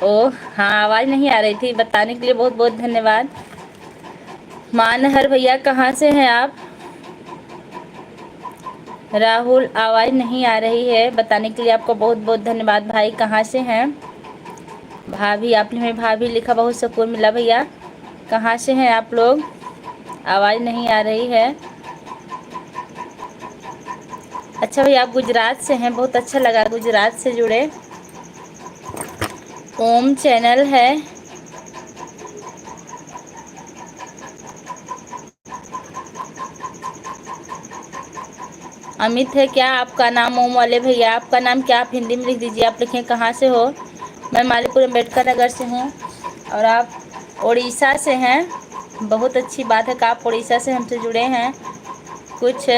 ओह हाँ, आवाज़ नहीं आ रही थी, बताने के लिए बहुत बहुत धन्यवाद। मानहर भैया कहाँ से हैं आप? राहुल आवाज़ नहीं आ रही है, बताने के लिए आपको बहुत बहुत धन्यवाद भाई। कहाँ से हैं? भाभी, आपने हमें भाभी लिखा, बहुत सुकून मिला भैया। कहाँ से हैं आप लोग? आवाज़ नहीं आ रही है। अच्छा भैया, आप गुजरात से हैं, बहुत अच्छा लगा गुजरात से जुड़े। ओम चैनल है। अमित है क्या आपका नाम? ओम वाले भैया, आपका नाम क्या? आप हिंदी में लिख दीजिए। आप लिखें कहाँ से हो? मैं मालीपुर अम्बेडकर नगर से हूँ और आप उड़ीसा से हैं। बहुत अच्छी बात है कि आप उड़ीसा से हमसे जुड़े हैं। कुछ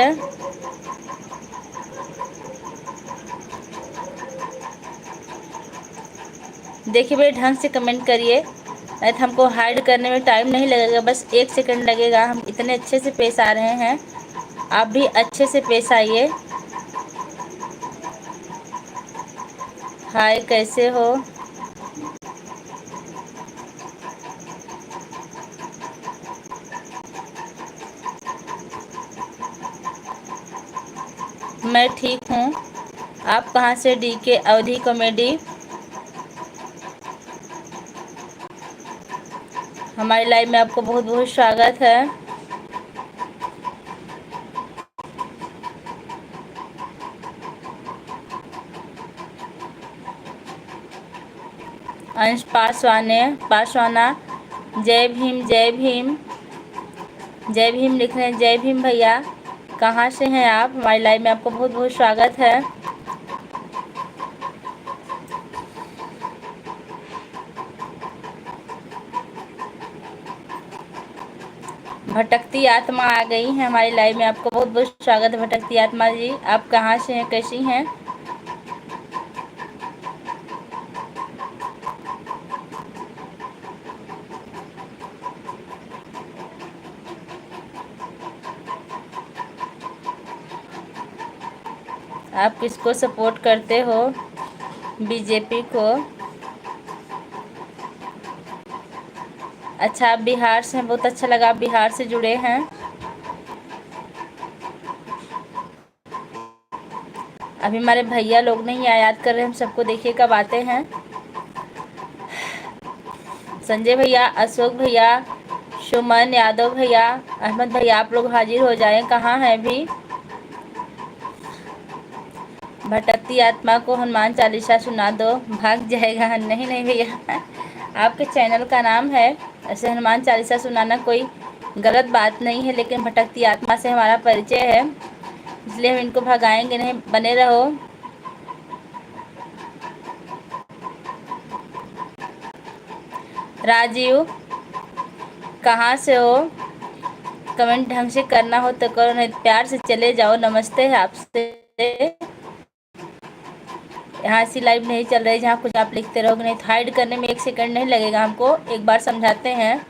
देखिए भाई, ढंग से कमेंट करिए, नहीं तो हमको हाइड करने में टाइम नहीं लगेगा, बस 1 सेकंड लगेगा। हम इतने अच्छे से पेश आ रहे हैं। आप भी अच्छे से पेश आइए। हाय, कैसे हो? मैं ठीक हूँ। आप कहाँ से? डी के अवधि कॉमेडी। हमारी लाइव में आपको बहुत बहुत स्वागत है। अंश पासवाना। जय भीम जय भीम। जय भीम लिख रहे हैं। जय भीम भैया, कहाँ से हैं आप? हमारी लाइव में आपको बहुत बहुत स्वागत है। भटकती आत्मा आ गई है हमारी लाइव में। आपको बहुत बहुत स्वागत है भटकती आत्मा जी। आप कहाँ से हैं, कैसी हैं? आप किसको सपोर्ट करते हो? बीजेपी को। अच्छा, आप बिहार से हैं, बहुत अच्छा लगा आप बिहार से जुड़े हैं। अभी हमारे भैया लोग नहीं याद कर रहे, हम सबको देखिए कब आते हैं। संजय भैया, अशोक भैया, सुमन यादव भैया, अहमद भैया, आप लोग हाजिर हो जाएं। कहाँ हैं अभी? भटकती आत्मा को हनुमान चालीसा सुना दो, भाग जाएगा। नहीं नहीं भैया, आपके चैनल का नाम है, ऐसे हनुमान चालीसा सुनाना कोई गलत बात नहीं है, लेकिन भटकती आत्मा से हमारा परिचय है, इसलिए हम इनको भगाएंगे नहीं। बने रहो। राजीव, कहाँ से हो? कमेंट ढंग से करना हो तो करो, नहीं प्यार से चले जाओ। नमस्ते है आपसे। यहाँ ऐसी लाइव नहीं चल रही जहाँ कुछ आप लिखते रहोगे। नहीं, हाइड करने में 1 सेकंड नहीं लगेगा हमको, एक बार समझाते हैं।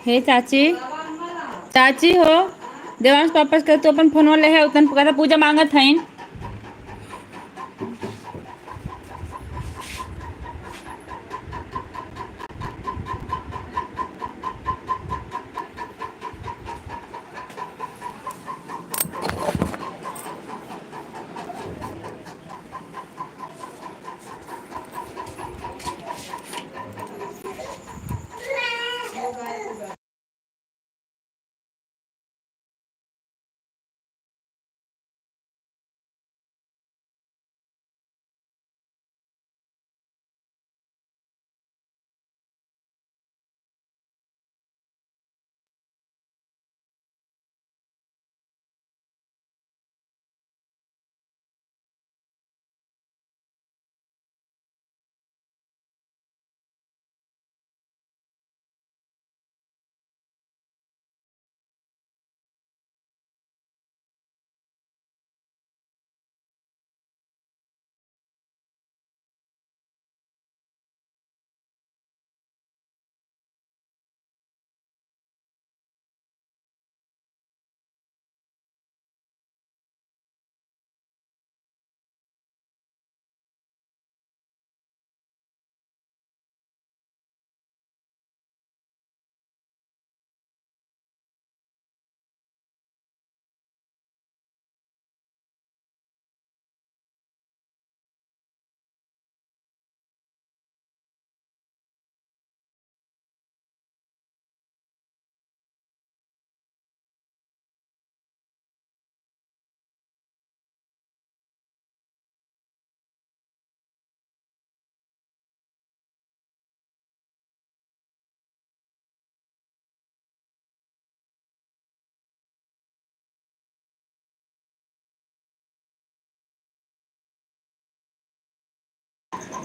हे चाची, चाची हो? देवांश पापा के तो अपन फोन वाले है, उतन कहता पूजा मांगत हईन।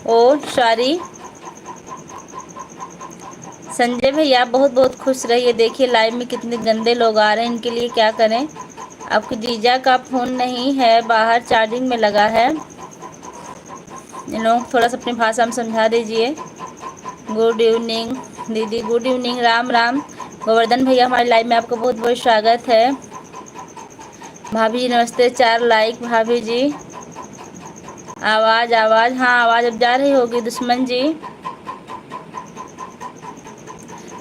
ओ सॉरी, संजय भैया बहुत बहुत खुश रहिए। देखिए लाइव में कितने गंदे लोग आ रहे हैं, इनके लिए क्या करें। आपके जीजा का फ़ोन नहीं है, बाहर चार्जिंग में लगा है। इन लोगों को थोड़ा सा अपनी भाषा में समझा दीजिए। गुड इवनिंग दीदी, गुड इवनिंग, राम राम। गोवर्धन भैया हमारे लाइव में आपका बहुत बहुत स्वागत है। भाभी जी नमस्ते, 4 लाइक भाभी जी। आवाज़ आवाज़, हाँ आवाज़ अब जा रही होगी दुश्मन जी।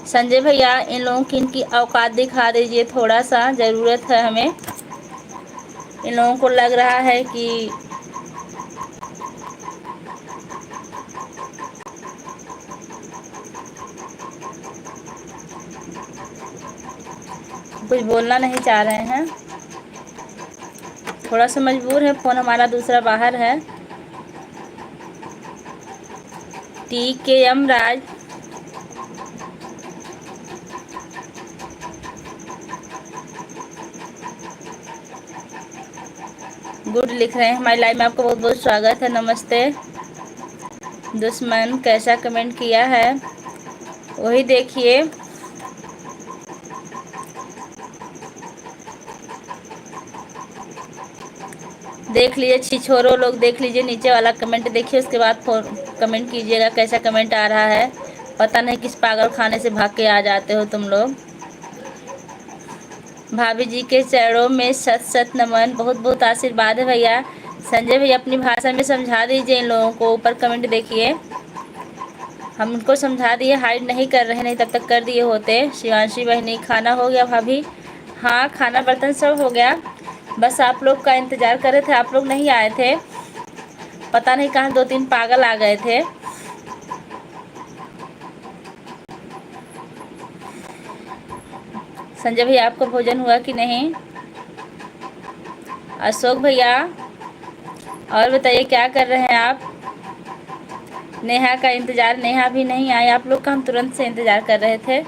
संजय भैया इन लोगों की इनकी औकात दिखा दीजिए थोड़ा सा, ज़रूरत है हमें। इन लोगों को लग रहा है कि कुछ बोलना नहीं चाह रहे हैं। थोड़ा सा मजबूर है, फ़ोन हमारा दूसरा बाहर है। TKM राज, गुड लिख रहे हैं। हमारी लाइव में आपका बहुत बहुत स्वागत है, नमस्ते। दुश्मन कैसा कमेंट किया है वही देखिए। देख लीजिए छिछोरो लोग, देख लीजिए नीचे वाला कमेंट देखिए, उसके बाद कमेंट कीजिएगा कैसा कमेंट आ रहा है। पता नहीं किस पागल खाने से भाग के आ जाते हो तुम लोग। भाभी जी के चरणों में सत सत नमन, बहुत बहुत आशीर्वाद है भैया। संजय भैया अपनी भाषा में समझा दीजिए इन लोगों को। ऊपर कमेंट देखिए, हम उनको समझा दिए, हाइड नहीं कर रहे, नहीं तब तक कर दिए होते। शिवांशी बहनी खाना हो गया भाभी? हाँ खाना बर्तन सब हो गया, बस आप लोग का इंतज़ार कर रहे थे, आप लोग नहीं आए थे। पता नहीं कहाँ 2-3 पागल आ गए थे। संजय भैया आपका भोजन हुआ कि नहीं? अशोक भैया और बताइए क्या कर रहे हैं आप? नेहा का इंतज़ार, नेहा भी नहीं आई, आप लोग का हम तुरंत से इंतज़ार कर रहे थे।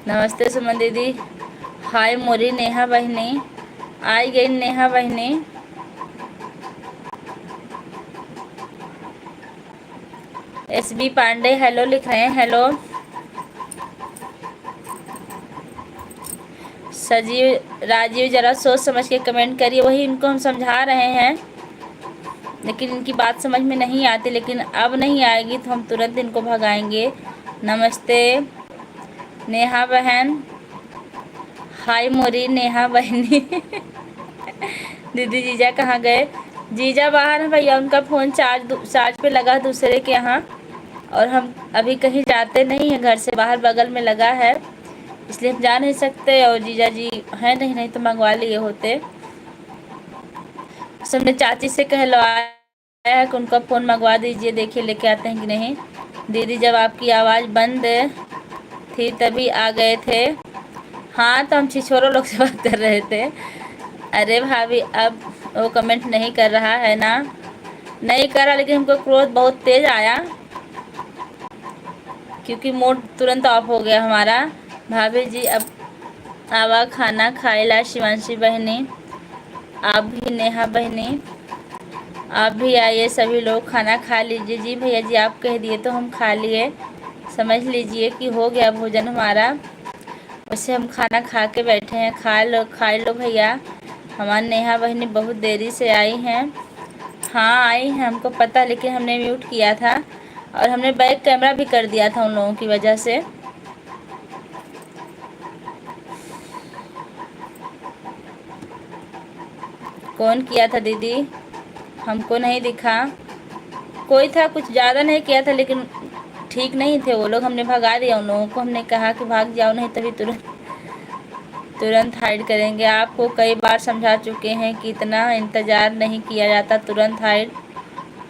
नमस्ते सुमन दीदी, हाय मोरी नेहा बहनी, आई गई नेहा बहनी। SB पांडे हेलो लिख रहे हैं, हेलो। सजीव राजीव जरा सोच समझ के कमेंट करिए, वही इनको हम समझा रहे हैं, लेकिन इनकी बात समझ में नहीं आती। लेकिन अब नहीं आएगी तो हम तुरंत इनको भगाएंगे। नमस्ते नेहा बहन, हाय मोरी नेहा बहनी। दीदी जीजा कहाँ गए? जीजा बाहर हैं भैया, उनका फ़ोन चार्ज पे लगा दूसरे के यहाँ, और हम अभी कहीं जाते नहीं हैं, घर से बाहर बगल में लगा है, इसलिए हम जा नहीं सकते। और जीजा जी हैं नहीं तो मंगवा लिए होते। सबने चाची से कहलवाया है कि उनका फ़ोन मंगवा दीजिए, देखिए लेके आते हैं कि नहीं। दीदी जब आपकी आवाज़ बंद थी तभी आ गए थे। हाँ तो हम छिछोरो लोग से बात कर रहे थे। अरे भाभी अब वो कमेंट नहीं कर रहा है ना? नहीं कर रहा, लेकिन हमको क्रोध बहुत तेज़ आया क्योंकि मोड तुरंत ऑफ हो गया हमारा। भाभी जी अब आवा खाना खाएला, शिवांशी बहनी आप भी, नेहा बहनी आप भी आइए, सभी लोग खाना खा लीजिए। जी भैया जी आप कह दिए तो हम खा लिए, समझ लीजिए कि हो गया भोजन हमारा। वैसे हम खाना खा के बैठे हैं, खा लो भैया। हमारी नेहा बहनी बहुत देरी से आई हैं। हाँ आई हैं, हमको पता, लेकिन हमने म्यूट किया था और हमने बैक कैमरा भी कर दिया था उन लोगों की वजह से। कौन किया था दीदी? हमको नहीं दिखा। कोई था, कुछ ज़्यादा नहीं किया था, लेकिन ठीक नहीं थे वो लोग, हमने भगा दिया उन लोगों को। हमने कहा कि भाग जाओ, नहीं तभी तुरंत तुरंत हाइड करेंगे। आपको कई बार समझा चुके हैं कि इतना इंतज़ार नहीं किया जाता, तुरंत हाइड।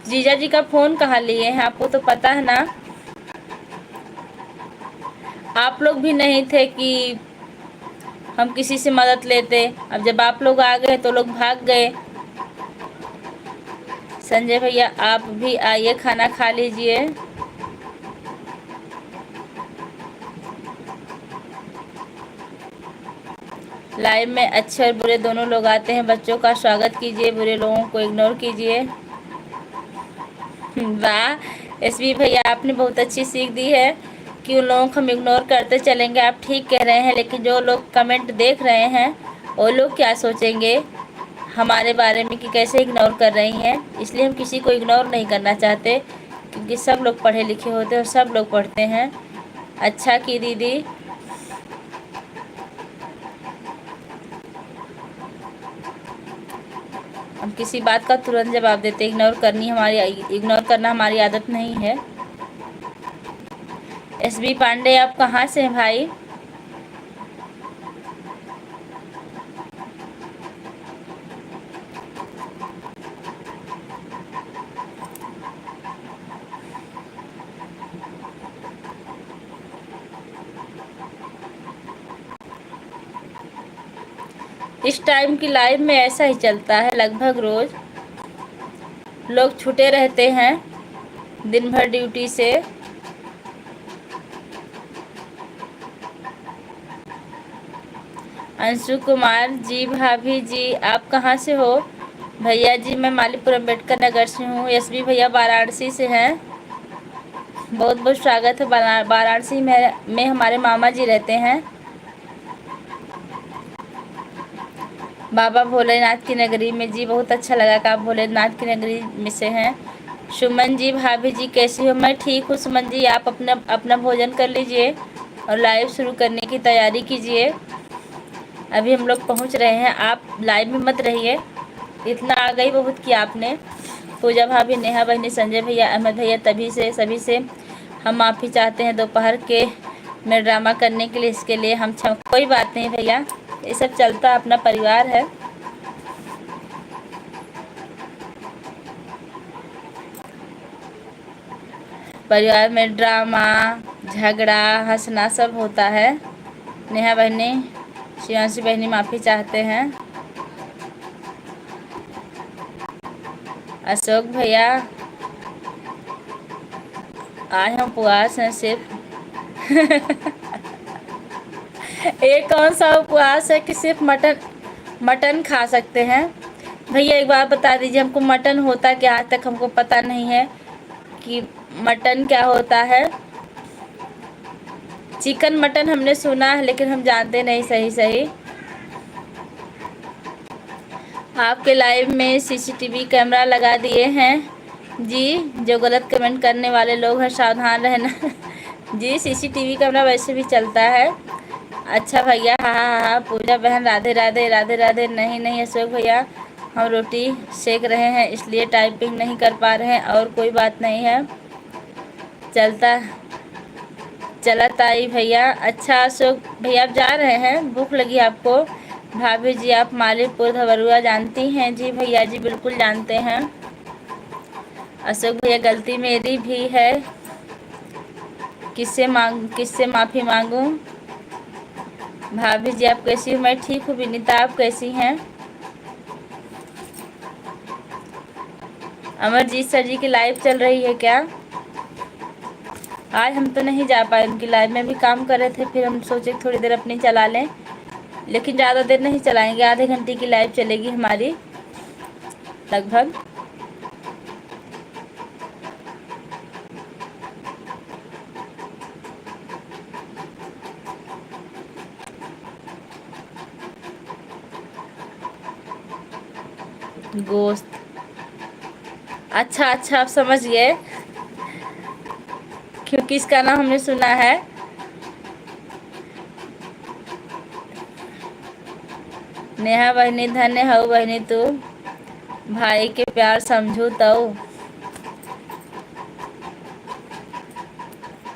जीजा जी का फ़ोन कहाँ लिए हैं, आपको तो पता है ना। आप लोग भी नहीं थे कि हम किसी से मदद लेते, अब जब आप लोग आ गए तो लोग भाग गए। संजय भैया आप भी आइए, खाना खा लीजिए। लाइव में अच्छे और बुरे दोनों लोग आते हैं। बच्चों का स्वागत कीजिए, बुरे लोगों को इग्नोर कीजिए। वाह एसबी भैया, आपने बहुत अच्छी सीख दी है कि उन लोगों को हम इग्नोर करते चलेंगे। आप ठीक कह रहे हैं, लेकिन जो लोग कमेंट देख रहे हैं वो लोग क्या सोचेंगे हमारे बारे में कि कैसे इग्नोर कर रही हैं। इसलिए हम किसी को इग्नोर नहीं करना चाहते, क्योंकि सब लोग पढ़े लिखे होते हैं और सब लोग पढ़ते हैं। अच्छा की दीदी। हम किसी बात का तुरंत जवाब देते, इग्नोर करना हमारी आदत नहीं है। एसबी पांडे, आप कहाँ से हैं भाई? इस टाइम की लाइव में ऐसा ही चलता है, लगभग रोज लोग छूटे रहते हैं दिन भर ड्यूटी से। अंशु कुमार जी, भाभी जी आप कहाँ से हो? भैया जी मैं मालीपुर अम्बेडकर नगर से हूँ। एसबी भैया वाराणसी से हैं। बहुत बहुत स्वागत है। वाराणसी में हमारे मामा जी रहते हैं। बाबा भोलेनाथ की नगरी में। जी बहुत अच्छा लगा कि आप भोलेनाथ की नगरी में से हैं। सुमन जी, भाभी जी कैसी हो? मैं ठीक हूँ सुमन जी। आप अपना अपना भोजन कर लीजिए और लाइव शुरू करने की तैयारी कीजिए। अभी हम लोग पहुँच रहे हैं, आप लाइव में मत रहिए। इतना आ गई बहुत किया आपने। पूजा भाभी, नेहा बहनी, संजय भैया, अहमद भैया, सभी से हम माफ़ी चाहते हैं दोपहर के में ड्रामा करने के लिए। इसके लिए हम कोई बात नहीं भैया, ये सब चलता, अपना परिवार है। परिवार में ड्रामा, झगड़ा, हंसना सब होता है। नेहा बहनी, शिवांशी बहनी माफ़ी चाहते हैं। अशोक भैया, आज हम उपवास हैं सिर्फ। ये कौन सा उपवास है कि सिर्फ मटन खा सकते हैं? भैया एक बात बता दीजिए, हमको मटन होता क्या? आज तक हमको पता नहीं है कि मटन क्या होता है। चिकन मटन हमने सुना है, लेकिन हम जानते नहीं सही। आपके लाइव में सीसीटीवी कैमरा लगा दिए हैं जी। जो गलत कमेंट करने वाले लोग हैं सावधान रहना। जी सीसीटीवी कैमरा वैसे भी चलता है। अच्छा भैया, हाँ। पूजा बहन, राधे राधे राधे राधे। नहीं अशोक भैया, हम रोटी सेक रहे हैं इसलिए टाइपिंग नहीं कर पा रहे हैं, और कोई बात नहीं है, चलता आई भैया। अच्छा अशोक भैया, आप जा रहे हैं, भूख लगी आपको? भाभी जी, आप मालीपुर धवरुआ जानती हैं? जी भैया जी बिल्कुल जानते हैं। अशोक भैया, गलती मेरी भी है, किससे माफ़ी मांगूं? भाभी जी आप कैसी हो? मैं ठीक हूँ। विनीता आप कैसी हैं? अमरजीत सर जी की लाइव चल रही है क्या? आज हम तो नहीं जा पाए उनकी लाइव में, भी काम कर रहे थे, फिर हम सोचे थोड़ी देर अपनी चला लें, लेकिन ज़्यादा देर नहीं चलाएंगे। आधे घंटे की लाइव चलेगी हमारी लगभग। गोश्त, अच्छा आप समझ गए क्योंकि इसका नाम हमने सुना है। नेहा बहनी, धन्य हो बहनी तू, भाई के प्यार समझू तो।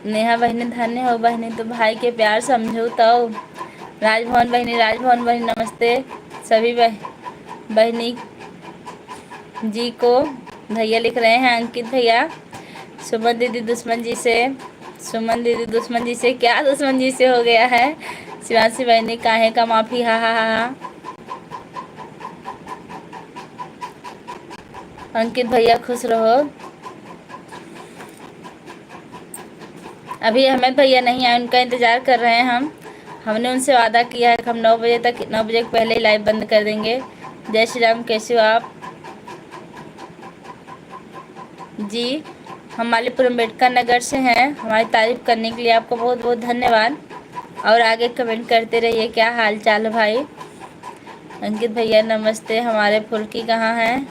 नेहा बहनी, धन्य हो बहनी तू, भाई के प्यार समझू तो। राजभवन बहनी नमस्ते। सभी बहनी जी को भैया लिख रहे हैं। अंकित भैया, सुमन दीदी दुश्मन जी से क्या दुश्मन जी से हो गया है? शिवांशी बहनी, काहे का माफ़ी, हा। अंकित भैया खुश रहो। अभी अहमद भैया नहीं आए, उनका इंतज़ार कर रहे हैं हम। हमने उनसे वादा किया है कि हम 9 बजे तक 9 बजे के पहले ही लाइव बंद कर देंगे। जय श्री राम, कैसे हो आप जी? हम मालीपुर अम्बेडकर नगर से हैं। हमारी तारीफ करने के लिए आपको बहुत बहुत धन्यवाद। और आगे कमेंट करते रहिए। क्या हाल चाल है भाई? अंकित भैया नमस्ते। हमारे फुल्की कहाँ हैं?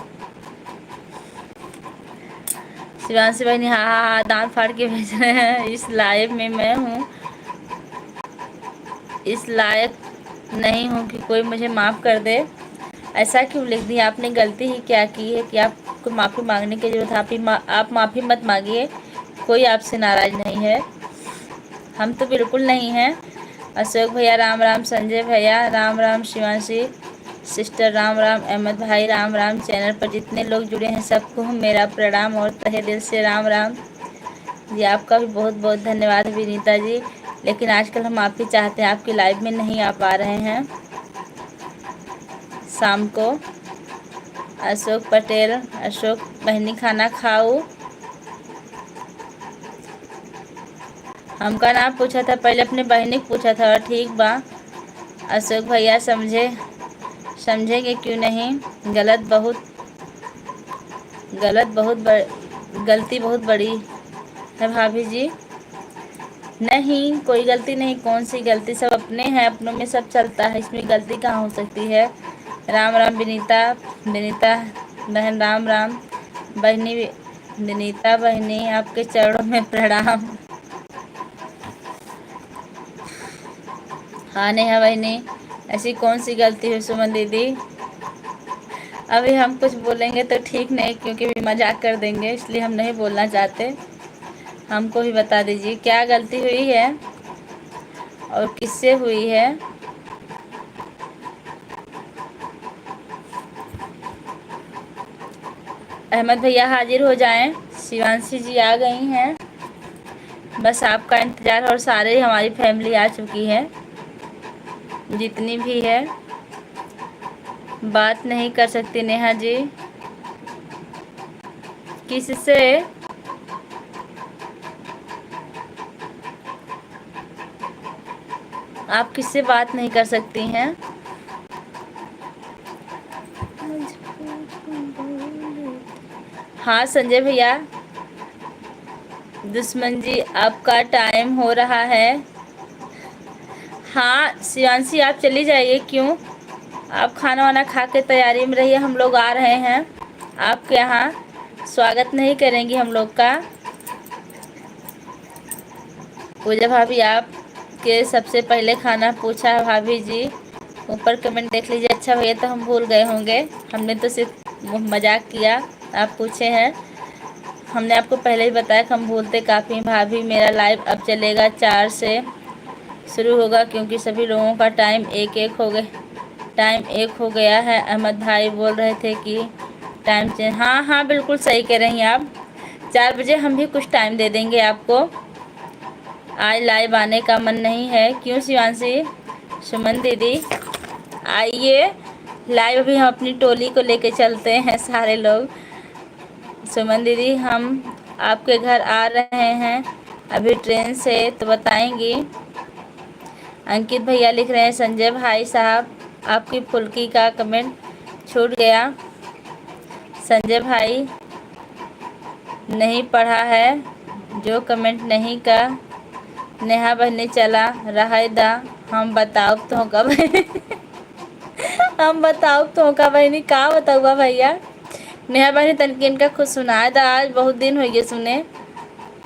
शिवांशी बहनी हाँ हाँ हाँ दांत फाड़ के भेज रहे हैं। इस लाइव में मैं हूँ, इस लायक नहीं हूँ कि कोई मुझे माफ़ कर दे। ऐसा क्यों लिख दिया? आपने गलती ही क्या की है कि आपको माफ़ी मांगने की जरूरत है? आप माफ़ी मत मांगिए, कोई आपसे नाराज़ नहीं है। हम तो बिल्कुल नहीं हैं। अशोक भैया राम राम, संजय भैया राम राम, शिवांशी सिस्टर राम राम, अहमद भाई राम राम। चैनल पर जितने लोग जुड़े हैं सबको मेरा प्रणाम और तहे दिल से राम राम जी। आपका भी बहुत बहुत धन्यवाद विनीता जी। लेकिन आजकल हम माफ़ी चाहते हैं, आपकी लाइव में नहीं आ पा रहे हैं शाम को। अशोक पटेल, अशोक बहनी खाना खाओ। हमका नाम पूछा था, पहले अपने बहनी को पूछा था। और ठीक बा अशोक भैया, समझेंगे क्यों नहीं? गलती बहुत बड़ी है भाभी जी। नहीं, कोई गलती नहीं। कौन सी गलती? सब अपने हैं, अपनों में सब चलता है, इसमें गलती कहाँ हो सकती है? राम राम विनीता, विनीता बहन राम राम। बहनी विनीता बहनी आपके चरणों में प्रणाम। हाँ नेहा बहनी, ऐसी कौन सी गलती है सुमन दीदी? अभी हम कुछ बोलेंगे तो ठीक नहीं, क्योंकि भी मजाक कर देंगे, इसलिए हम नहीं बोलना चाहते। हमको भी बता दीजिए क्या गलती हुई है और किससे हुई है? अहमद भैया हाजिर हो जाएं। शिवांशी जी आ गई हैं, बस आपका इंतज़ार। और सारे हमारी फैमिली आ चुकी है, जितनी भी है। बात नहीं कर सकती नेहा जी? किससे? आप किससे बात नहीं कर सकती हैं? हाँ संजय भैया, दुश्मन जी आपका टाइम हो रहा है। हाँ शिवांशी आप चली जाइए। क्यों? आप खाना वाना खा के तैयारी में रहिए, हम लोग आ रहे हैं आपके यहाँ। स्वागत नहीं करेंगी हम लोग का? पूजा भाभी आपके सबसे पहले खाना पूछा है भाभी जी। ऊपर कमेंट देख लीजिए। अच्छा भैया, तो हम भूल गए होंगे, हमने तो सिर्फ मजाक किया। आप पूछे हैं, हमने आपको पहले ही बताया कि हम भूलते काफ़ी हैं। भाभी मेरा लाइव अब चलेगा 4 से शुरू होगा, क्योंकि सभी लोगों का टाइम एक हो गया है। अहमद भाई बोल रहे थे कि टाइम चेंज। हाँ हाँ बिल्कुल सही कह रही हैं आप। 4 बजे हम भी कुछ टाइम दे देंगे आपको। आज लाइव आने का मन नहीं है? क्यों शिवांशी? सुमन दीदी आइए लाइव, भी हम अपनी टोली को लेके चलते हैं सारे लोग। सुमन दीदी हम आपके घर आ रहे हैं अभी ट्रेन से, तो बताएंगी। अंकित भैया लिख रहे हैं संजय भाई साहब आपकी फुल्की का कमेंट छूट गया। संजय भाई नहीं पढ़ा है जो कमेंट नहीं का। नेहा बहनी चला रहा दा, हम बताओ तो का बहनी हम बताओ तो का बहनी का बताऊगा भैया। नेहा बहनी तनकी इनका खुद सुनाए था, आज बहुत दिन हो गए सुने।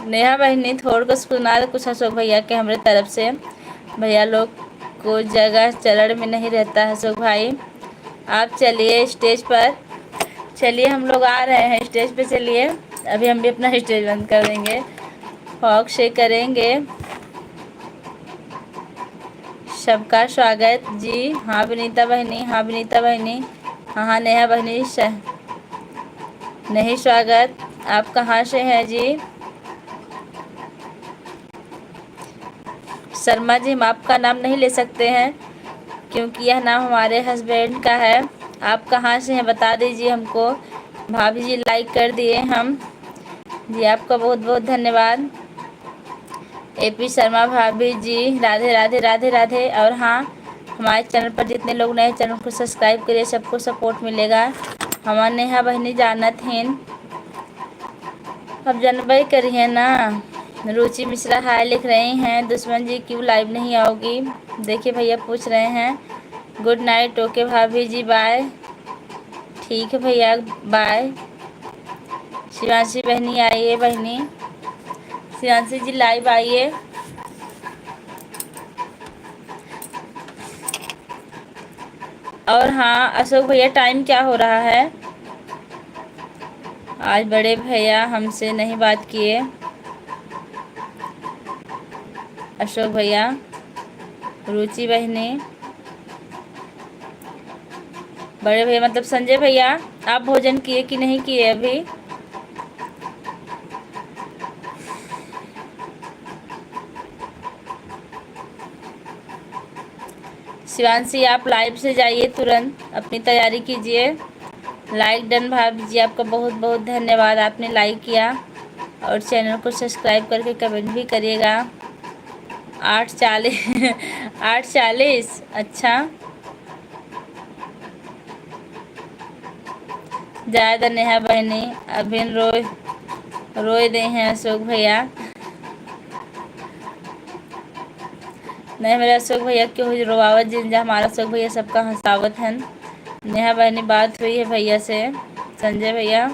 नेहा बहनी थोड़ को सुना दे कुछ अशोक भैया के हमारे तरफ से। भैया लोग को जगह चरण में नहीं रहता है। अशोक भाई आप चलिए स्टेज पर, चलिए हम लोग आ रहे हैं स्टेज पे, चलिए। अभी हम भी अपना स्टेज बंद कर देंगे, फॉग से करेंगे। सबका स्वागत जी। हाँ विनीता बहनी, हाँ विनीता बहनी, हाँ हाँ नेहा बहनी नहीं स्वागत। आप कहाँ से हैं जी? शर्मा जी हम आपका नाम नहीं ले सकते हैं, क्योंकि यह नाम हमारे हस्बैंड का है। आप कहाँ से हैं बता दीजिए हमको। भाभी जी लाइक कर दिए हम जी, आपका बहुत बहुत धन्यवाद। एपी शर्मा भाभी जी, राधे राधे राधे राधे। और हाँ, हमारे चैनल पर जितने लोग नए, चैनल को सब्सक्राइब करिए, सबको सपोर्ट मिलेगा। हमारे नेहा बहनी जानत हैं, अब जनवरी करिए ना। रुचि मिश्रा हाय लिख रही हैं। दुश्मन जी क्यों लाइव नहीं आओगी? देखिए भैया पूछ रहे हैं। Good night. ओके भाभी जी, बाय। ठीक है भैया, बाय। शिवांशी बहनी आइए, बहनी शिवांशी जी लाइव आइए। और हाँ अशोक भैया, टाइम क्या हो रहा है? आज बड़े भैया हमसे नहीं बात किए। अशोक भैया, रुचि बहनी, बड़े भैया मतलब संजय भैया, आप भोजन किए कि नहीं किए अभी? शिवांशी आप लाइव से जाइए, तुरंत अपनी तैयारी कीजिए। लाइक डन भाभी जी, आपका बहुत बहुत धन्यवाद, आपने लाइक किया। और चैनल को सब्सक्राइब करके कमेंट भी करिएगा। 8:40 8:40, अच्छा। ज़्यादा नेहा बहनी अभी रोए दे हैं अशोक भैया। नहीं मेरा अशोक भैया क्यों रोवावत जिंजा, हमारा अशोक भैया सबका हंसावत है। नेहा बहनी बात हुई है भैया से, संजय भैया।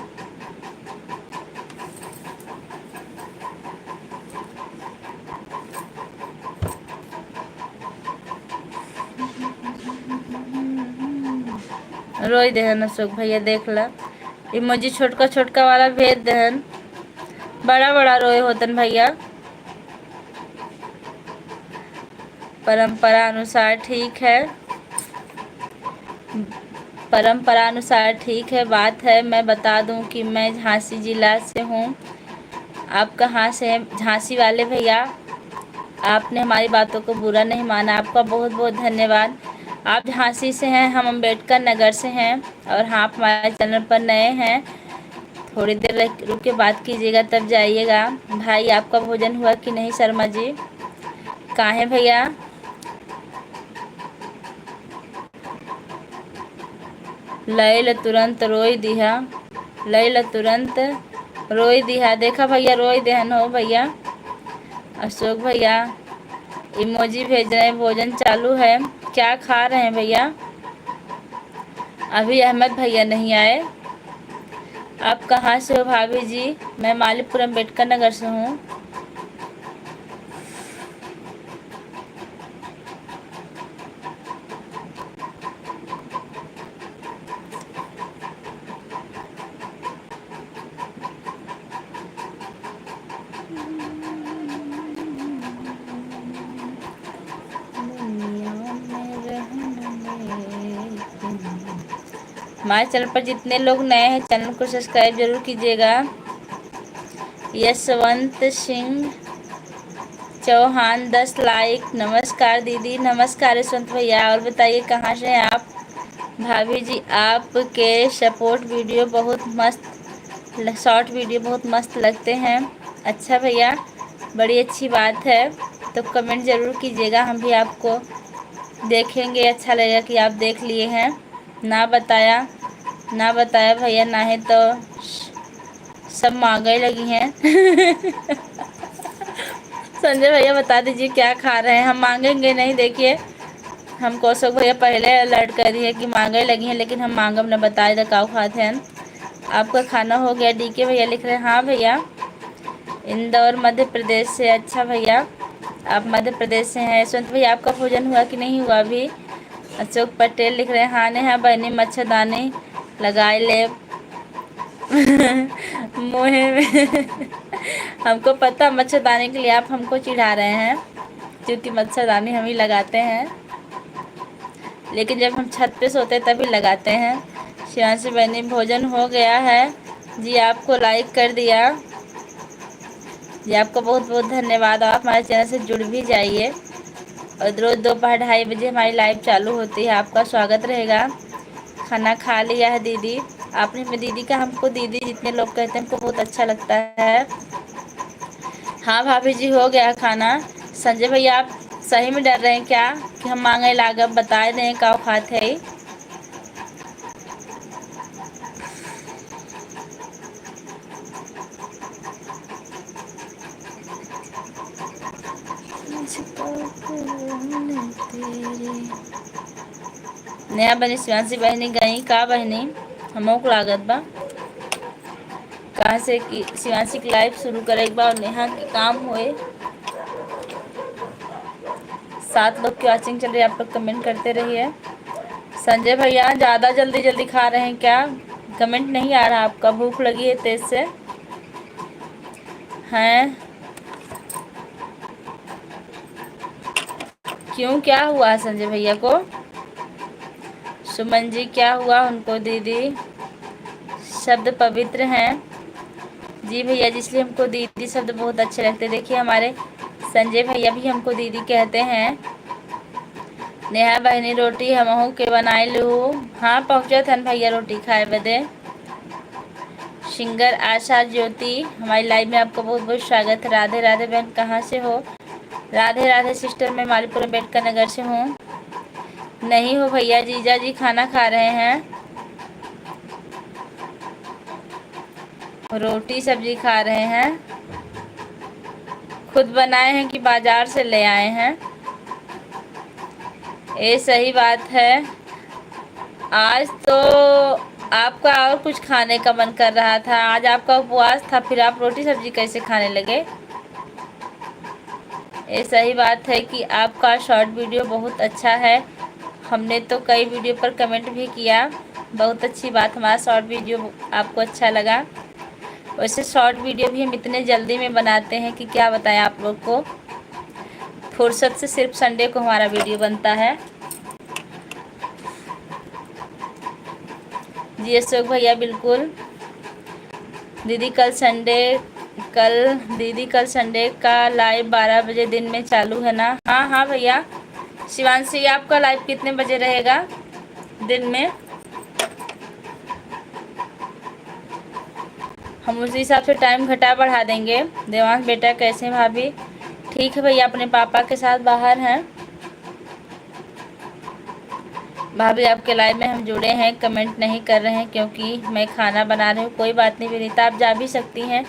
रोई देहन अशोक भैया, देख ला इमोजी छोटका छोटका वाला भेज देहन, बड़ा बड़ा रोए होतन भैया। परंपरा अनुसार ठीक है, परंपरा अनुसार ठीक है। बात है, मैं बता दूं कि मैं झांसी जिला से हूँ। आप कहाँ से हैं? झांसी वाले भैया, आपने हमारी बातों को बुरा नहीं माना, आपका बहुत बहुत धन्यवाद। आप झांसी से हैं, हम अम्बेडकर नगर से हैं। और हाँ, आप हमारे चैनल पर नए हैं, थोड़ी देर रुक के बात कीजिएगा तब जाइएगा। भाई आपका भोजन हुआ कि नहीं शर्मा जी? कहाँ है भैया? लैल तुरंत रोई दिहा, लैल तुरंत रोई दिहा। देखा भैया, रोई देहन हो भैया। अशोक भैया इमोजी भेज रहे हैं, भोजन चालू है। क्या खा रहे हैं भैया? अभी अहमद भैया नहीं आए। आप कहाँ से हो भाभी जी? मैं मालीपुर अम्बेडकर नगर से हूँ। हमारे चैनल पर जितने लोग नए हैं, चैनल को सब्सक्राइब जरूर कीजिएगा। यशवंत सिंह चौहान 10 लाइक। नमस्कार दीदी, नमस्कार यशवंत भैया। और बताइए कहाँ से हैं आप? भाभी जी आपके सपोर्ट वीडियो बहुत मस्त, शॉर्ट वीडियो बहुत मस्त लगते हैं। अच्छा भैया, बड़ी अच्छी बात है, तो कमेंट ज़रूर कीजिएगा, हम भी आपको देखेंगे, अच्छा लगेगा कि आप देख लिए हैं। ना बताया, ना बताया भैया, ना है तो सब मांगे लगी हैं। संजय भैया बता दीजिए क्या खा रहे हैं? हम मांगेंगे नहीं, देखिए हमको अशोक भैया पहले अलर्ट कर दिए कि मांगे लगी हैं, लेकिन हम मांगब न बताए तो काऊ खाते हैं। आपका खाना हो गया? डीके भैया लिख रहे हैं। हाँ भैया, इंदौर मध्य प्रदेश से। अच्छा भैया, आप मध्य प्रदेश से हैं। यशवंत भैया आपका भोजन हुआ कि नहीं हुआ अभी? अशोक पटेल लिख रहे हैं। हाँ ने हाँ बहनी, मच्छरदानी लगाए ले मुँह में। हमको पता मच्छरदानी के लिए आप हमको चिढ़ा रहे हैं, क्योंकि मच्छरदानी हम ही लगाते हैं, लेकिन जब हम छत पे सोते तभी लगाते हैं। शिवांशी बहनी भोजन हो गया है जी, आपको लाइक कर दिया जी, आपको बहुत बहुत धन्यवाद। आप हमारे चैनल से जुड़ भी जाइए। और रोज़ दोपहर 2:30 बजे हमारी लाइव चालू होती है, आपका स्वागत रहेगा। खाना खा लिया है दीदी? आपने? मैं दीदी का, हमको दीदी जितने लोग कहते हैं हमको बहुत अच्छा लगता है। हाँ भाभी जी, हो गया खाना। संजय भैया, आप सही में डर रहे हैं क्या कि हम मांगे लागत बताए दें का खाते है? नया बनी शिवांशी बहनी गई का बहनी हमों को लागत बा कहाँ से कि शिवांशी की लाइफ शुरू करे एक बार नेहा के काम हुए। 7 लोग की वॉचिंग चल रही है, आप लोग कमेंट करते रहिए। संजय भैया ज़्यादा जल्दी जल्दी खा रहे हैं क्या? कमेंट नहीं आ रहा आपका। भूख लगी है तेज से हैं? क्यों, क्या हुआ संजय भैया को? सुमन जी क्या हुआ उनको? दीदी शब्द पवित्र हैं जी भैया जी, इसलिए हमको दीदी शब्द बहुत अच्छे लगते हैं। देखिए हमारे संजय भैया भी हमको दीदी कहते हैं। नेहा बहनी रोटी हमहू के बनाए लू। हाँ पहुँचा थन भैया रोटी खाए बदे। सिंगर आशा ज्योति हमारी लाइव में आपका बहुत बहुत स्वागत है। राधे राधे बहन, कहाँ से हो? राधे राधे सिस्टर, मैं मालीपुर अम्बेडकर नगर से हूँ। नहीं हो भैया, जीजा जी खाना खा रहे हैं, रोटी सब्जी खा रहे हैं। खुद बनाए हैं कि बाजार से ले आए हैं? ये सही बात है। आज तो आपका और कुछ खाने का मन कर रहा था, आज आपका उपवास था, फिर आप रोटी सब्जी कैसे खाने लगे? ये सही बात है कि आपका शॉर्ट वीडियो बहुत अच्छा है। हमने तो कई वीडियो पर कमेंट भी किया, बहुत अच्छी बात, हमारा शॉर्ट वीडियो आपको अच्छा लगा। वैसे शॉर्ट वीडियो भी हम इतने जल्दी में बनाते हैं कि क्या बताएं आप लोग को। फुर्सत से सिर्फ संडे को हमारा वीडियो बनता है। जी अशोक भैया बिल्कुल। दीदी कल संडे का लाइव 12 बजे दिन में चालू है ना? हाँ हाँ भैया। शिवांशी आपका लाइव कितने बजे रहेगा दिन में? हम उसी हिसाब से टाइम घटा बढ़ा देंगे। देवांश बेटा कैसे हैं भाभी? ठीक है भैया, अपने पापा के साथ बाहर हैं। भाभी आपके लाइव में हम जुड़े हैं, कमेंट नहीं कर रहे हैं क्योंकि मैं खाना बना रही हूँ। कोई बात नहीं विनीता, आप जा भी सकती हैं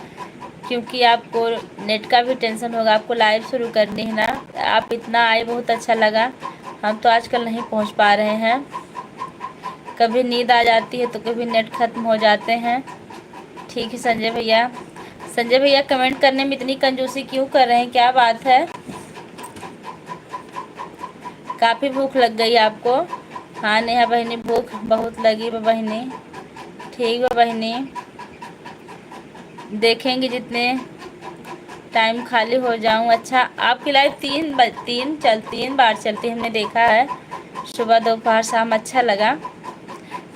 क्योंकि आपको नेट का भी टेंशन होगा। आपको लाइव शुरू करनी है ना, आप इतना आए, बहुत अच्छा लगा। हम तो आजकल नहीं पहुँच पा रहे हैं, कभी नींद आ जाती है तो कभी नेट ख़त्म हो जाते हैं। ठीक है संजय भैया। संजय भैया कमेंट करने में इतनी कंजूसी क्यों कर रहे हैं, क्या बात है? काफ़ी भूख लग गई आपको? हाँ नेहा बहनी, भूख बहुत लगी बहनी। ठीक है बहनी, देखेंगे जितने टाइम खाली हो जाऊँ। अच्छा, आपकी लाइव 3 बार चलती हमने देखा है, सुबह दोपहर शाम, अच्छा लगा।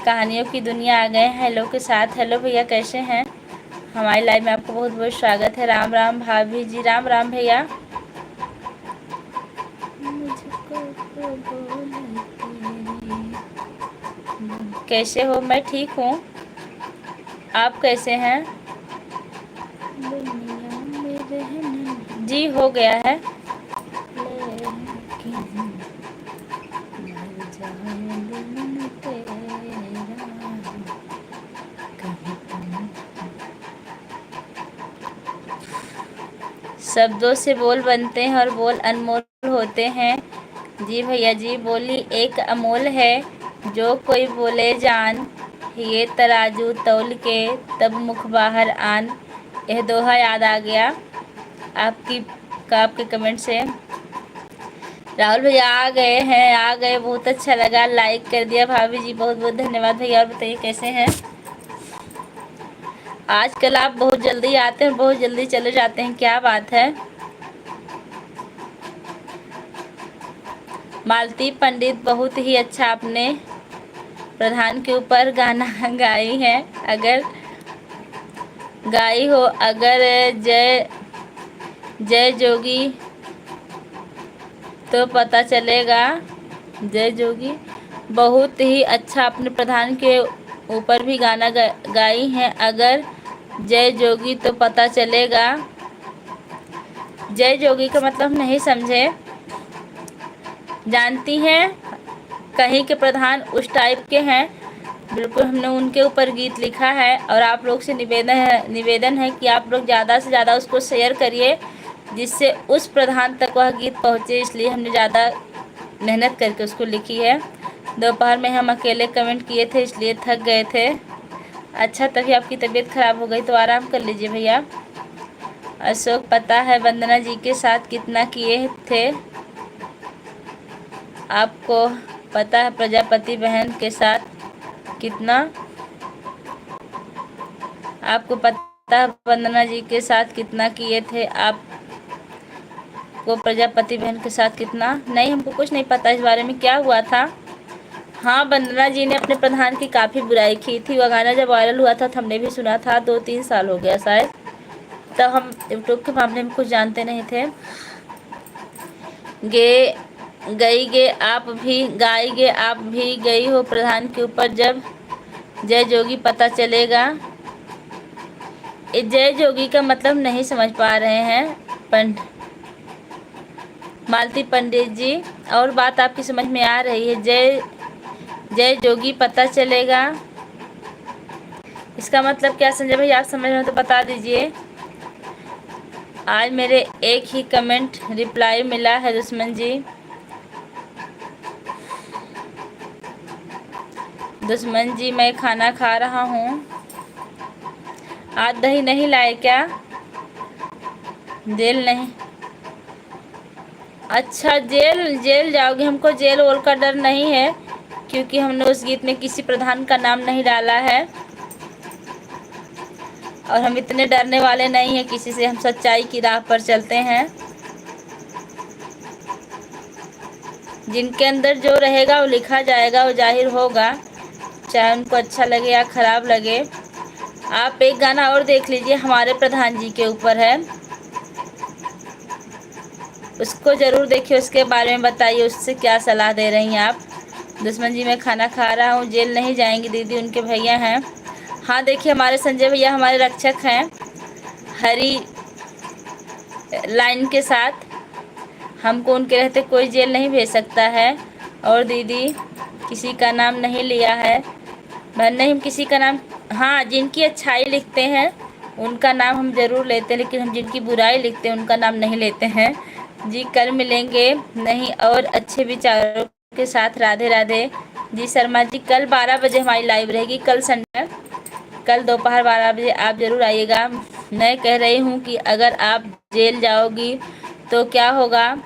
कहानियों की दुनिया आ गए हेलो के साथ। हेलो भैया कैसे हैं? हमारी लाइव में आपको बहुत बहुत स्वागत है। राम राम भाभी जी। राम राम भैया। कैसे हो? मैं ठीक हूँ, आप कैसे हैं? जी हो गया है। शब्दों से बोल बनते हैं और बोल अनमोल होते हैं। जी भैया जी, बोली एक अमोल है, जो कोई बोले जान, ये तराजू तौल के तब मुख बाहर आन। यह दोहा याद आ गया आपके कमेंट से। राहुल भैया आ गए हैं, आ गए, बहुत अच्छा लगा, लाइक कर दिया भाभी जी, बहुत बहुत धन्यवाद भैया। और बताइए कैसे हैं? आजकल आप बहुत जल्दी आते हैं, बहुत जल्दी चले जाते हैं, क्या बात है? मालती पंडित, बहुत ही अच्छा आपने प्रधान के ऊपर गाना गाई है। अगर गाई हो, अगर जय जय जोगी तो पता चलेगा। जय जोगी, बहुत ही अच्छा अपने प्रधान के ऊपर भी गाना गाई हैं। अगर जय जोगी तो पता चलेगा, जय जोगी का मतलब नहीं समझे। जानती हैं, कहीं के प्रधान उस टाइप के हैं। बिल्कुल हमने उनके ऊपर गीत लिखा है और आप लोग से निवेदन है कि आप लोग ज़्यादा से ज़्यादा उसको शेयर करिए, जिससे उस प्रधान तक वह गीत पहुँचे। इसलिए हमने ज़्यादा मेहनत करके उसको लिखी है। दोपहर में हम अकेले कमेंट किए थे, इसलिए थक गए थे। अच्छा, तभी आपकी तबीयत खराब हो गई तो आराम कर लीजिए भैया। अशोक, पता है वंदना जी के साथ कितना किए थे आपको? पता है प्रजापति बहन के साथ कितना? आपको पता है वंदना जी के साथ कितना किए थे आपको? प्रजापति बहन के साथ कितना? नहीं, हमको कुछ नहीं पता इस बारे में, क्या हुआ था? हाँ, वंदना जी ने अपने प्रधान की काफ़ी बुराई की थी। वह गाना जब वायरल हुआ था तो हमने भी सुना था, 2-3 साल हो गया शायद। तब हम यूट्यूब के मामले में कुछ जानते नहीं थे। गे गई गे आप भी, गाई गे आप भी गई हो प्रधान के ऊपर जब जय जोगी पता चलेगा। जय जोगी का मतलब नहीं समझ पा रहे हैं मालती पंडित जी, और बात आपकी समझ में आ रही है। जय जय जोगी पता चलेगा, इसका मतलब क्या संजय भाई आप समझ रहे हो तो बता दीजिए। आज मेरे एक ही कमेंट रिप्लाई मिला है दुश्मन जी। दुश्मन जी, मैं खाना खा रहा हूँ। आज दही नहीं लाए क्या? जेल नहीं? अच्छा, जेल जेल जाओगे? हमको जेल वोल का डर नहीं है, क्योंकि हमने उस गीत में किसी प्रधान का नाम नहीं डाला है और हम इतने डरने वाले नहीं हैं किसी से। हम सच्चाई की राह पर चलते हैं। जिनके अंदर जो रहेगा वो लिखा जाएगा, वो जाहिर होगा, चाहे उनको अच्छा लगे या ख़राब लगे। आप एक गाना और देख लीजिए, हमारे प्रधान जी के ऊपर है, उसको ज़रूर देखिए, उसके बारे में बताइए उससे क्या सलाह दे रही हैं आप। दुश्मन जी, मैं खाना खा रहा हूँ, जेल नहीं जाएंगी दीदी, उनके भैया हैं। हाँ, देखिए हमारे संजय भैया हमारे रक्षक हैं, हरी लाइन के साथ। हमको उनके रहते कोई जेल नहीं भेज सकता है। और दीदी, किसी का नाम नहीं लिया है बहन, नहीं हम किसी का नाम, हाँ जिनकी अच्छाई लिखते हैं उनका नाम हम ज़रूर लेते हैं, लेकिन हम जिनकी बुराई लिखते हैं उनका नाम नहीं लेते हैं जी। कल मिलेंगे नहीं और अच्छे विचारों के साथ। राधे राधे जी। शर्मा जी, कल 12 बजे हमारी लाइव रहेगी, कल संडे, कल दोपहर 12 बजे आप ज़रूर आइएगा। मैं कह रही हूँ कि अगर आप जेल जाओगी तो क्या होगा,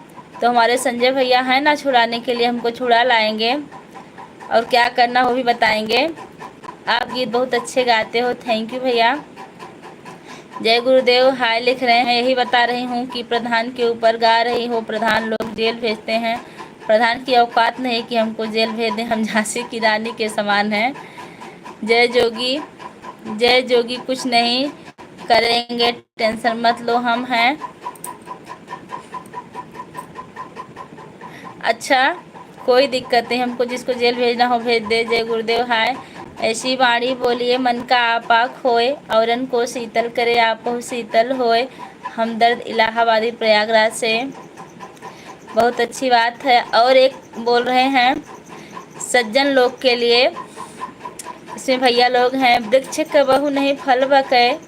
तो हमारे संजय भैया हैं ना छुड़ाने के लिए, हमको छुड़ा लाएंगे और क्या करना वो भी बताएंगे। आप गीत बहुत अच्छे गाते हो, थैंक यू भैया। जय गुरुदेव हाय लिख रहे हैं। मैं यही बता रही हूँ कि प्रधान के ऊपर गा रही हो, प्रधान लोग जेल भेजते हैं। प्रधान की औकात नहीं कि हमको जेल भेज दें, हम झांसी की रानी के समान हैं। जय जोगी, जय जोगी कुछ नहीं करेंगे, टेंशन मत लो, हम हैं। अच्छा, कोई दिक्कत नहीं, हमको जिसको जेल भेजना हो भेज दे। जय गुरुदेव हाय। ऐसी वाणी बोलिए मन का आपा खोए, औरन को शीतल करे आपो शीतल होए। हमदर्द इलाहाबादी प्रयागराज से, बहुत अच्छी बात है। और एक बोल रहे हैं सज्जन लोग के लिए, इसमें भैया लोग हैं। वृक्ष कबहु नहीं फल बकै,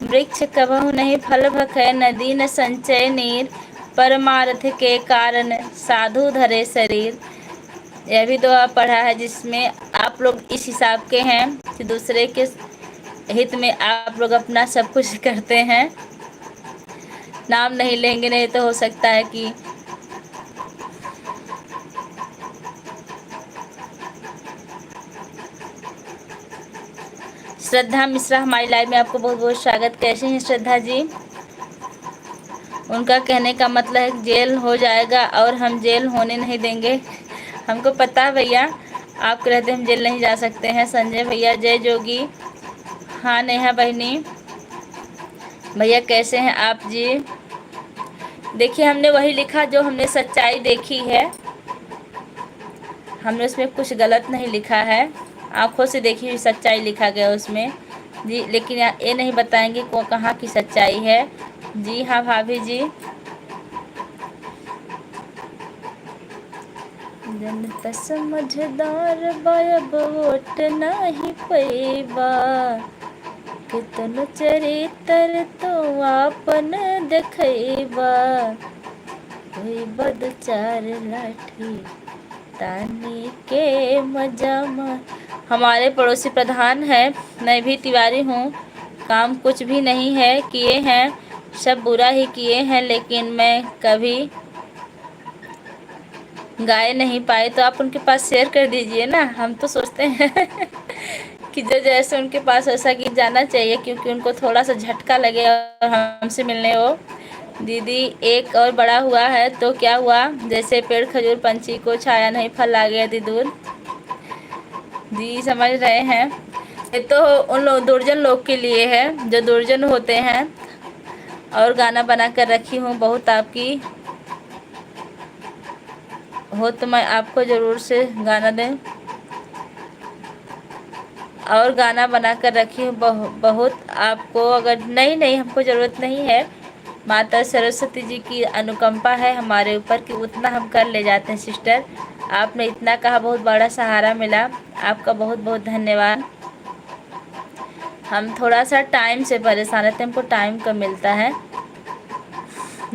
वृक्ष कबहु नहीं फल बकै, नदी न संचय नीर, परमार्थ के कारण साधु धरे शरीर। यह भी दुआ पढ़ा है, जिसमें आप लोग इस हिसाब के हैं कि दूसरे के हित में आप लोग अपना सब कुछ करते हैं। नाम नहीं लेंगे, नहीं तो हो सकता है कि श्रद्धा मिश्रा हमारी लाइव में आपको बहुत बहुत स्वागत। कैसे हैं श्रद्धा जी? उनका कहने का मतलब है जेल हो जाएगा और हम जेल होने नहीं देंगे। हमको पता है भैया, आप कहते हम जेल नहीं जा सकते हैं। संजय भैया जय जोगी। हाँ नेहा बहनी, भैया कैसे हैं आप जी? देखिए हमने वही लिखा जो हमने सच्चाई देखी है, हमने उसमें कुछ गलत नहीं लिखा है। आंखों से देखी हुई सच्चाई लिखा गया उसमें जी, लेकिन ये नहीं बताएंगे को कहाँ की सच्चाई है। जी हाँ भाभी जी, जनता समझदार बायब वोट नाही पैबा, कितनो चरित्र तो आपन देखैबा, कोई बद चार लाठी तानी के मजामा। हमारे पड़ोसी प्रधान है, मैं भी तिवारी हूँ, काम कुछ भी नहीं है किए हैं, सब बुरा ही किए हैं, लेकिन मैं कभी गाय नहीं पाए तो आप उनके पास शेयर कर दीजिए ना। हम तो सोचते हैं कि जो जैसे उनके पास वैसा गीत जाना चाहिए, क्योंकि उनको थोड़ा सा झटका लगे और हमसे मिलने हो। दीदी एक और बड़ा हुआ है तो क्या हुआ, जैसे पेड़ खजूर पंछी को छाया नहीं फल आ गया दी दूर। जी समझ रहे हैं, ये तो उन लोग दुर्जन लोग के लिए है जो दुर्जन होते हैं। और गाना बना कर रखी हूँ, बहुत आपकी हो तो मैं आपको ज़रूर से गाना दें। और गाना बना कर रखी हूँ बहुत आपको, अगर नहीं हमको ज़रूरत नहीं है। माता सरस्वती जी की अनुकंपा है हमारे ऊपर कि उतना हम कर ले जाते हैं। सिस्टर आपने इतना कहा, बहुत बड़ा सहारा मिला, आपका बहुत बहुत धन्यवाद। हम थोड़ा सा टाइम से परेशान रहते हैं, हमको टाइम कम मिलता है।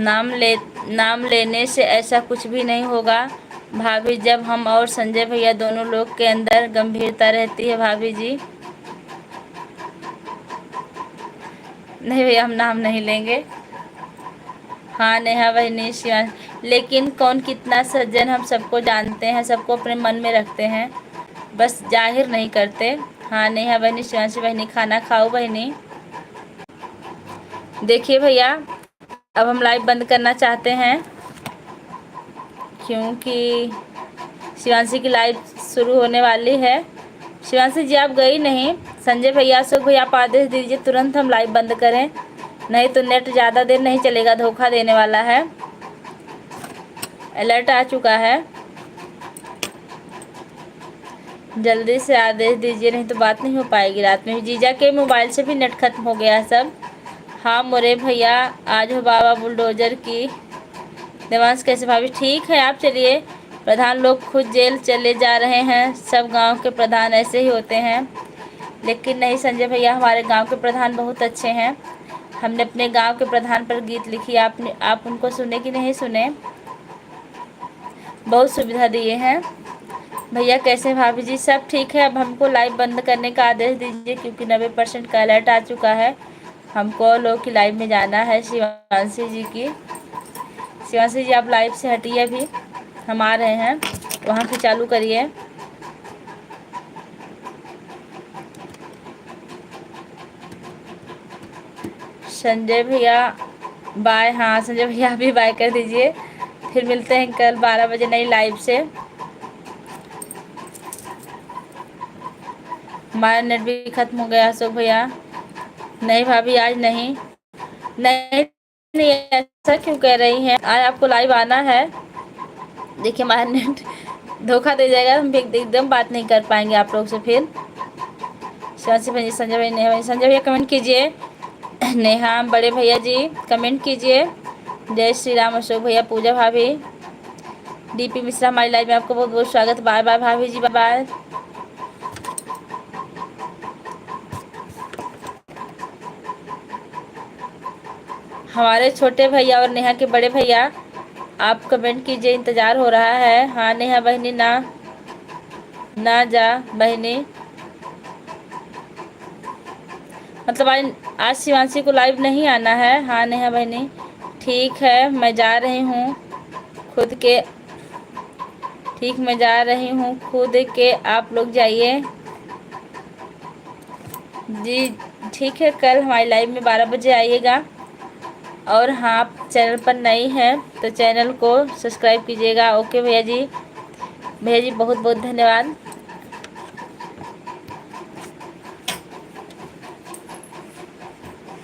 नाम लेने से ऐसा कुछ भी नहीं होगा भाभी, जब हम और संजय भैया दोनों लोग के अंदर गंभीरता रहती है भाभी जी। नहीं भैया हम नाम नहीं लेंगे। हाँ नेहा बहनी शिवान, लेकिन कौन कितना सज्जन हम सबको जानते हैं, सबको अपने मन में रखते हैं, बस जाहिर नहीं करते। हाँ नेहा बहनी शिवांशी बहनी, खाना खाओ बहनी। देखिए भैया अब हम लाइव बंद करना चाहते हैं, क्योंकि शिवांशी की लाइव शुरू होने वाली है। शिवांशी जी आप गई नहीं। संजय भैया अशोक भैया आप आदेश दीजिए तुरंत हम लाइव बंद करें, नहीं तो नेट ज़्यादा देर नहीं चलेगा, धोखा देने वाला है। अलर्ट आ चुका है, जल्दी से आदेश दीजिए, नहीं तो बात नहीं हो पाएगी रात में। जीजा के मोबाइल से भी नेट खत्म हो गया है सब। हाँ मोरे भैया आज हो बाबा बुलडोजर की। देवांश कैसे भाभी, ठीक है आप चलिए। प्रधान लोग खुद जेल चले जा रहे हैं, सब गांव के प्रधान ऐसे ही होते हैं। लेकिन नहीं संजय भैया, हमारे गांव के प्रधान बहुत अच्छे हैं। हमने अपने गांव के प्रधान पर गीत लिखी, आप उनको सुने कि नहीं सुने, बहुत सुविधा दिए हैं। भैया कैसे भाभी जी, सब ठीक है। अब हमको लाइव बंद करने का आदेश दीजिए, क्योंकि 90% का अलर्ट आ चुका है। हमको लोग की लाइव में जाना है। शिवांशी जी की, शिवांशी जी आप लाइव से हटिए, अभी हम आ रहे हैं, वहाँ की चालू करिए। संजय भैया बाय। हाँ संजय भैया अभी बाय कर दीजिए, फिर मिलते हैं कल 12 बजे नई लाइव से। हमारा नेट भी ख़त्म हो गया अशोक भैया। नहीं भाभी आज नहीं नहीं ऐसा क्यों कह रही हैं, आज आपको लाइव आना है। देखिए हमारा नेट धोखा दे जाएगा, हम एकदम बात नहीं कर पाएंगे आप लोग से। फिर शिवांशी भाई, संजय भाई, नेहा भाई, संजय भैया कमेंट कीजिए। नेहा बड़े भैया जी कमेंट कीजिए। जय श्री राम अशोक भैया, पूजा भाभी, डीपी मिश्रा हमारी लाइव में आपको बहुत बहुत स्वागत। बाय बाय भाभी जी, बाय बाय। हमारे छोटे भैया और नेहा के बड़े भैया आप कमेंट कीजिए, इंतज़ार हो रहा है। हाँ नेहा बहनी ना जा बहनी, मतलब आज शिवांशी को लाइव नहीं आना है। हाँ नेहा बहनी ठीक है, मैं जा रही हूँ खुद के, ठीक मैं जा रही हूँ खुद के, आप लोग जाइए जी। ठीक है कल हमारी लाइव में 12 बजे आइएगा। और हाँ आप चैनल पर नई हैं तो चैनल को सब्सक्राइब कीजिएगा। ओके भैया जी, बहुत बहुत धन्यवाद।